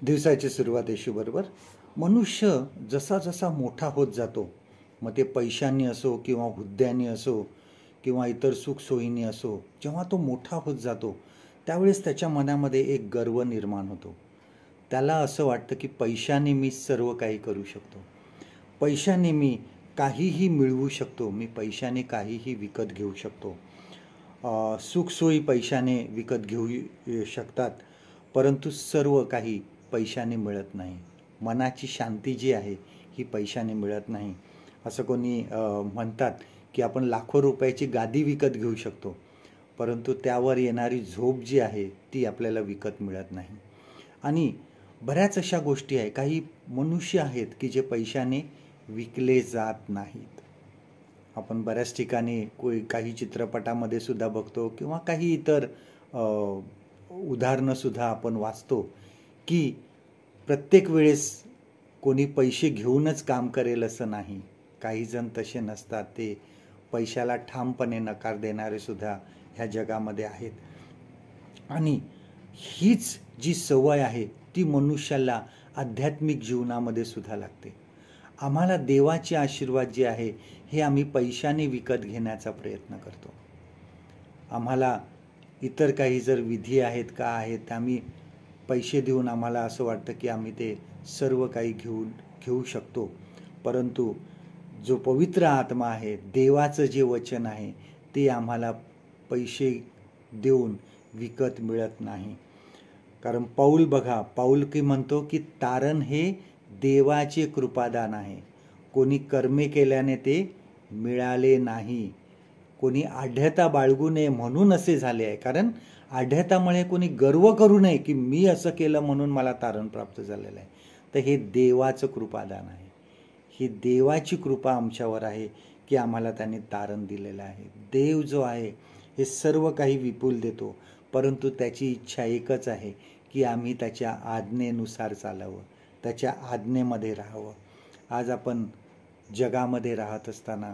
दिवसाची सुरुवात यशूबरोबर. मनुष्य जसा जसा मोठा होत जातो, मग ते पैशांनी असो किंवा हुद्द्याने असो किंवा इतर सुखसोयींनी असो, जेव्हा तो मोठा होत जातो त्यावेळेस त्याच्या मनामध्ये एक गर्व निर्माण होतो. त्याला असं वाटतं की पैशाने मी सर्व काही करू शकतो, पैशाने मी काहीही मिळवू शकतो, मी पैशाने काहीही विकत घेऊ शकतो. सुखसोयी पैशाने विकत घेऊ शकतात, परंतु सर्व काही पैशाने मिळत नाही. मनाची शांती जी आहे ही पैशाने मिळत नाही. असं कोणी म्हणतात की आपण लाखो रुपयाची गादी विकत घेऊ शकतो, परंतु त्यावर येणारी झोप जी आहे ती आपल्याला विकत मिळत नाही. आणि बऱ्याच अशा गोष्टी आहे, काही मनुष्य आहेत की जे पैशाने विकले जात नाहीत. आपण बऱ्याच ठिकाणी काही चित्रपटामध्ये सुद्धा बघतो किंवा काही इतर उदाहरणंसुद्धा आपण वाचतो की प्रत्येक वेळेस कोणी पैसे घेऊनच काम करेल असं नाही. काही जण तसे नसतात, ते पैशाला ठामपणे नकार देणारे सुद्धा ह्या जगामध्ये आहेत. आणि हीच जी सवय आहे ती मनुष्याला आध्यात्मिक जीवनामध्ये सुद्धा लागते. आम्हाला देवाचे आशीर्वाद जे आहे हे आम्ही पैशाने विकत घेण्याचा प्रयत्न करतो. आम्हाला इतर काही जर विधी आहेत का आहेत, आम्ही पैसे देऊन आम्हाला असं वाटतं की आम्ही ते सर्व काही घेऊ शकतो. परंतु जो पवित्र आत्मा आहे, देवाचं जे वचन आहे ते आम्हाला पैसे देऊन विकत मिळत नाही. कारण पाऊल की म्हणतो की तारण हे देवाचे कृपादान आहे, कोणी कर्मे केल्याने ते मिळाले नाही. कोणी आढ्यता बाळगू नये म्हणून असे झाले आहे. कारण आढ्यतामुळे कोणी गर्व करू नये की मी असं केलं म्हणून मला तारण प्राप्त झालेलं आहे. तर हे देवाचं कृपादान आहे, ही देवाची कृपा आमच्यावर आहे की आम्हाला त्याने तारण दिलेलं आहे. देव जो आहे हे सर्व काही विपुल देतो, परंतु त्याची इच्छा एकच आहे की आम्ही त्याच्या आज्ञेनुसार चालावं, त्याच्या आज्ञेमध्ये राहावं. आज आपण जगामध्ये राहत असताना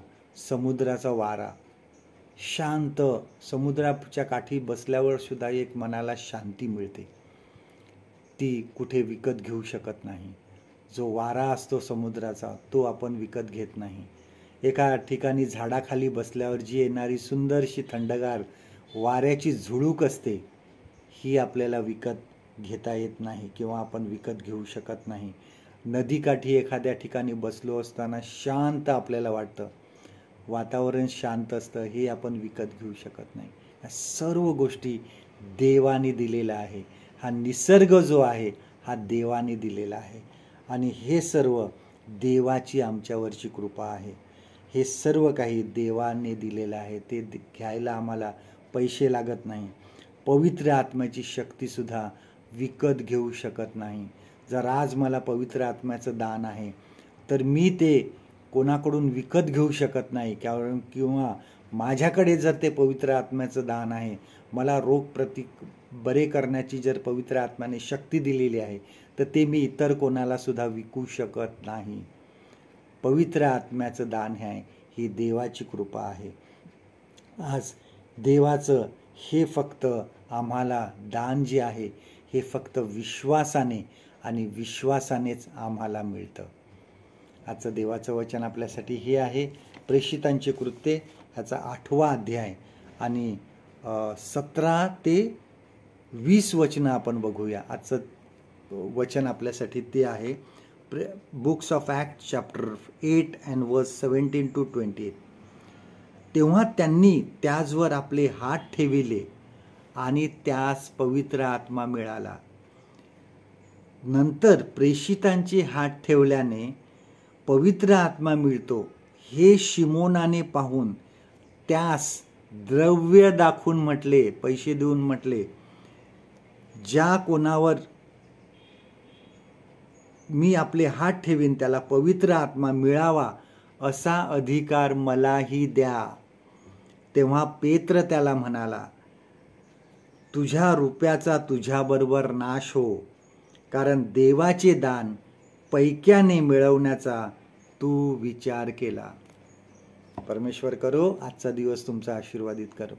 समुद्राचा वारा, शांत समुद्राच्या काठी बसल्यावर सुद्धा एक मनाला शांती मिळते, ती कुठे विकत घेऊ शकत नाही. जो वारा असतो समुद्राचा तो आपण विकत घेत नाही. एका ठिकाणी झाडाखाली बसल्यावर जी येणारी सुंदरशी थंडगार वाऱ्याची झुळूक असते, ही आपल्याला विकत घेता येत नाही किंवा आपण विकत घेऊ शकत नाही. नदीकाठी एखाद्या ठिकाणी बसलो असताना शांत आपल्याला वाटतं, वातावरण शांत असतं, हे आपण विकत घेऊ शकत नाही. या सर्व गोष्टी देवाने दिलेला आहे. हा निसर्ग जो आहे हा देवाने दिलेला आहे आणि हे सर्व देवाची आमच्यावरची कृपा आहे. हे सर्व काही देवाने दिलेलं आहे, ते घ्यायला आम्हाला पैसे लागत नाही. पवित्र आत्म्याची शक्तीसुद्धा विकत घेऊ शकत नाही. जर आज मला पवित्र आत्म्याचं दान आहे तर मी ते कोणाकडून विकत घेऊ शकत नाही. किंवा माझ्याकडे जर ते पवित्र आत्म्याचं दान आहे, मला रोग बरे करण्याची जर पवित्र आत्म्याने शक्ती दिलेली आहे, तर ते मी इतर कोणाला सुद्धा विकू शकत नाही. पवित्र आत्म्याचं दान आहे, ही देवाची कृपा आहे. आज देवाचं हे फक्त आम्हाला दान जे आहे हे फक्त विश्वासाने आणि विश्वासानेच आम्हाला मिळतं. आजचं देवाचं वचन आपल्यासाठी हे आहे, प्रेषितांची कृत्ये ह्याचा 8वा अध्याय आणि 17 ते 20 वचनं आपण बघूया. आजचं वचन आपल्यासाठी ते आहे books of act chapter 8 and verse 17 to 28. तेव्हा त्यांनी त्याचवर आपले हात ठेविले आणि त्यास पवित्र आत्मा मिळाला. नंतर प्रेषितांचे हात ठेवल्याने पवित्र आत्मा मिळतो हे शिमोनाने पाहून त्यास द्रव्य दाखवून म्हटले, पैसे देऊन म्हटले, ज्या कोणावर मी आपले हात ठेवीन त्याला पवित्र आत्मा मिळावा असा अधिकार मलाही द्या. तेव्हा पेत्र त्याला म्हणाला, तुझ्या रुपयाचा तुझ्याबरोबर नाश हो, कारण देवाचे दान पैक्याने मिळवण्याचा तू विचार केला. परमेश्वर करो आजचा दिवस तुमचा आशीर्वादित करो.